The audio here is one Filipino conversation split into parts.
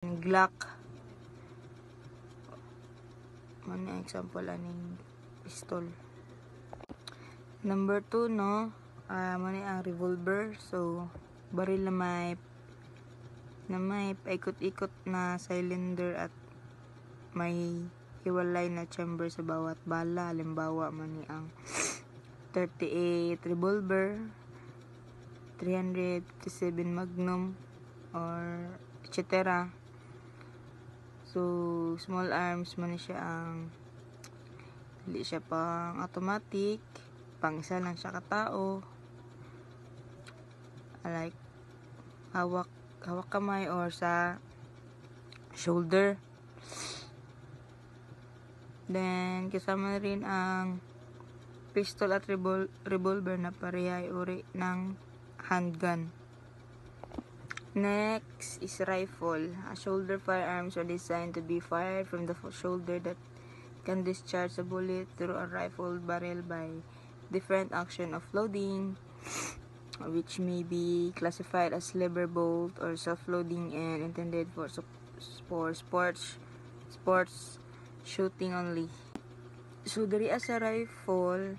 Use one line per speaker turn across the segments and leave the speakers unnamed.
Glock. Ano example aning pistol. Number 2 no, mani ang revolver. So baril na may paikot-ikot na cylinder at may hiwalay na chamber sa bawat bala. Halimbawa mani ang 38 revolver, 357 Magnum or etc. So small arms man siya ang hindi siya pang automatic, pang isa lang siya katao, like hawak kamay or sa shoulder. Then kasama rin ang pistol at revolver na parehas uri ng handgun. Next is rifle. Shoulder firearms are designed to be fired from the shoulder that can discharge a bullet through a rifle barrel by different action of loading, which may be classified as lever bolt or self-loading and intended for sports shooting only. So diri sa rifle,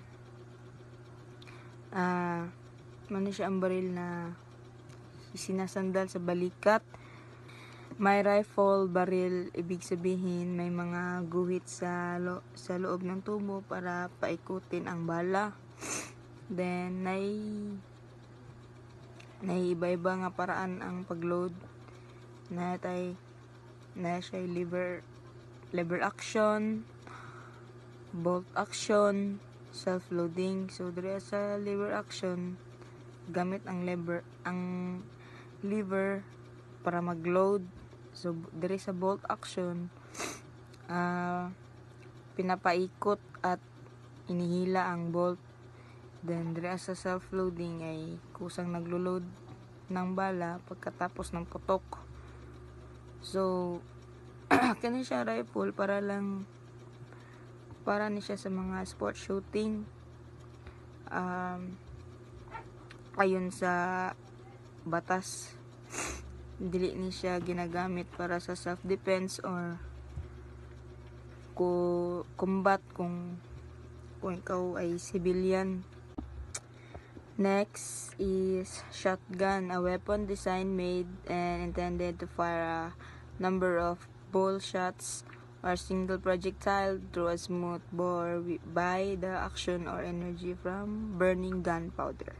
mano siya ang baril na sinasandal sa balikat. May rifle baril, ibig sabihin may mga guhit sa loob ng tubo para paikutin ang bala. Then iba-iba nga paraan ang pagload. Na siya lever action, bolt action, self-loading. So diri sa lever action, gamit ang lever para mag-load. So diri sa bolt action, pinapaikot at inihila ang bolt. Then diri sa self-loading ay kusang naglo-load ng bala pagkatapos ng putok. So kani siya rifle para ni siya sa mga sport shooting. Ayon sa batas, dili ni siya ginagamit para sa self-defense or combat kung ikaw ay civilian. Next is shotgun, a weapon designed, made, and intended to fire a number of ball shots or single projectile through a smooth bore by the action or energy from burning gunpowder.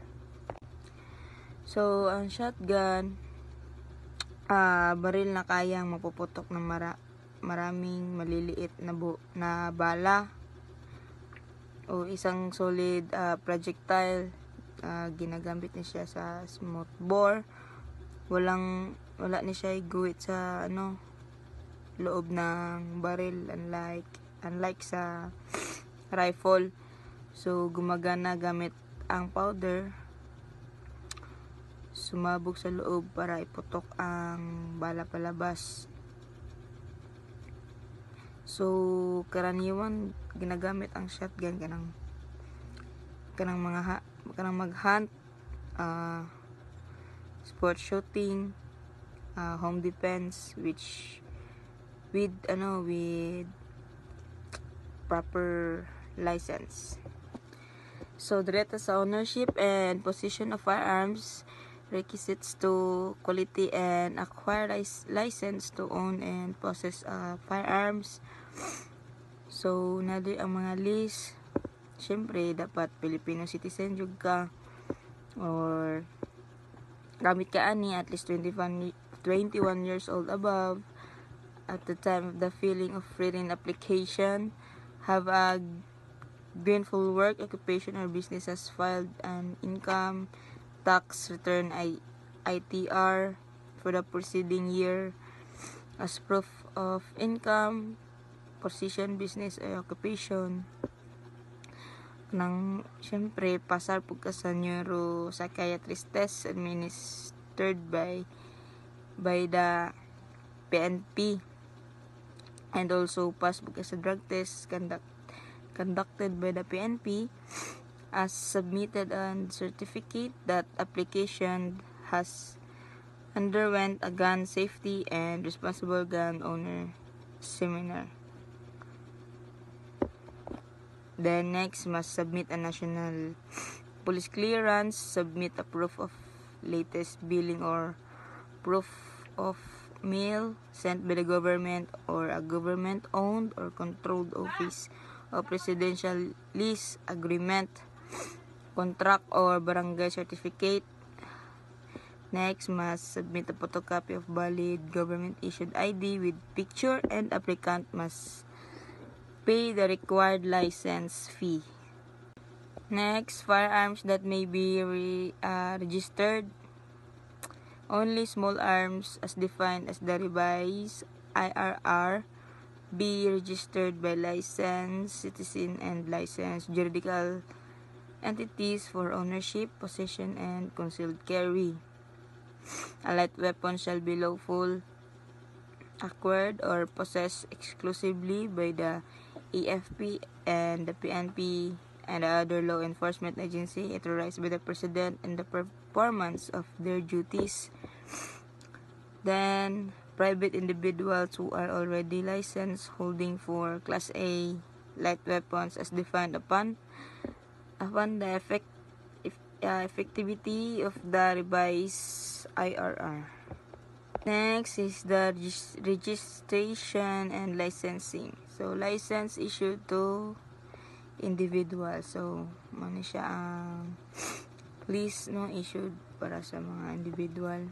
So, ang shotgun, baril na kayang mapuputok ng maraming maliliit na bala o isang solid projectile. Ginagamit niya siya sa smooth bore. Wala ni siya guhit sa loob ng baril, unlike sa rifle. So gumagana gamit ang powder sumabog sa loob para iputok ang bala palabas. So karaniwan ginagamit ang shotgun kanang mag-hunt, sport shooting, home defense, with proper license. So direta sa ownership and possession of firearms, requisites to quality and acquire license to own and possess firearms. So nadi ang mga list. Siyempre dapat Filipino citizen jud ka or gamit ka ani at least 21 years old above at the time of the filing of written application, have a gainful work, occupation, or business has filed an income tax return ITR for the preceding year as proof of income, position, business, or occupation. Siyempre, pasar po ka sa neuropsychiatrist test administered by the PNP, and also pass po ka sa drug test conducted by the PNP as submitted and certificate that application has underwent a gun safety and responsible gun owner seminar. Then next, must submit a national police clearance, submit a proof of latest billing or proof of mail sent by the government or a government-owned or controlled office of residential lease agreement, contract, or barangay certificate. Next, must submit a photocopy of valid government-issued ID with picture, and applicant must pay the required license fee. Next, firearms that may be registered. Only small arms as defined as the revised IRR be registered by licensed citizen and licensed juridical entities for ownership, possession, and concealed carry. A light weapon shall be lawful acquired or possessed exclusively by the AFP and the PNP and other law enforcement agency authorized by the President in the performance of their duties. Then, private individuals who are already licensed holding for Class A light weapons as defined upon the effectivity of the revised IRR. Next is the registration and licensing. So, license issued to individual. So, ano siya ang list no issued para sa mga individual.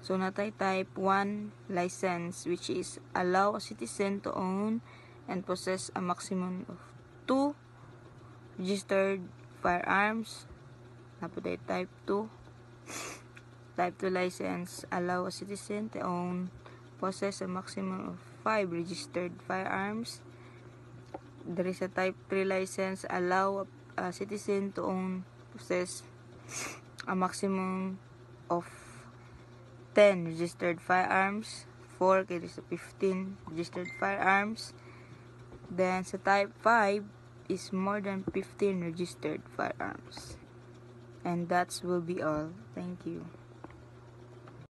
So, natay type 1 license, which is allow a citizen to own and possess a maximum of 2 registered firearms. Napuday type 2. Type 2 license, allow a citizen to own, possess a maximum of 5 registered firearms. There is a type 3 license, allow a citizen to own, possess a maximum of 10 registered firearms. 4 kaya sa 15 registered firearms. Then sa type 5 is more than 15 registered firearms. And that will be all. Thank you.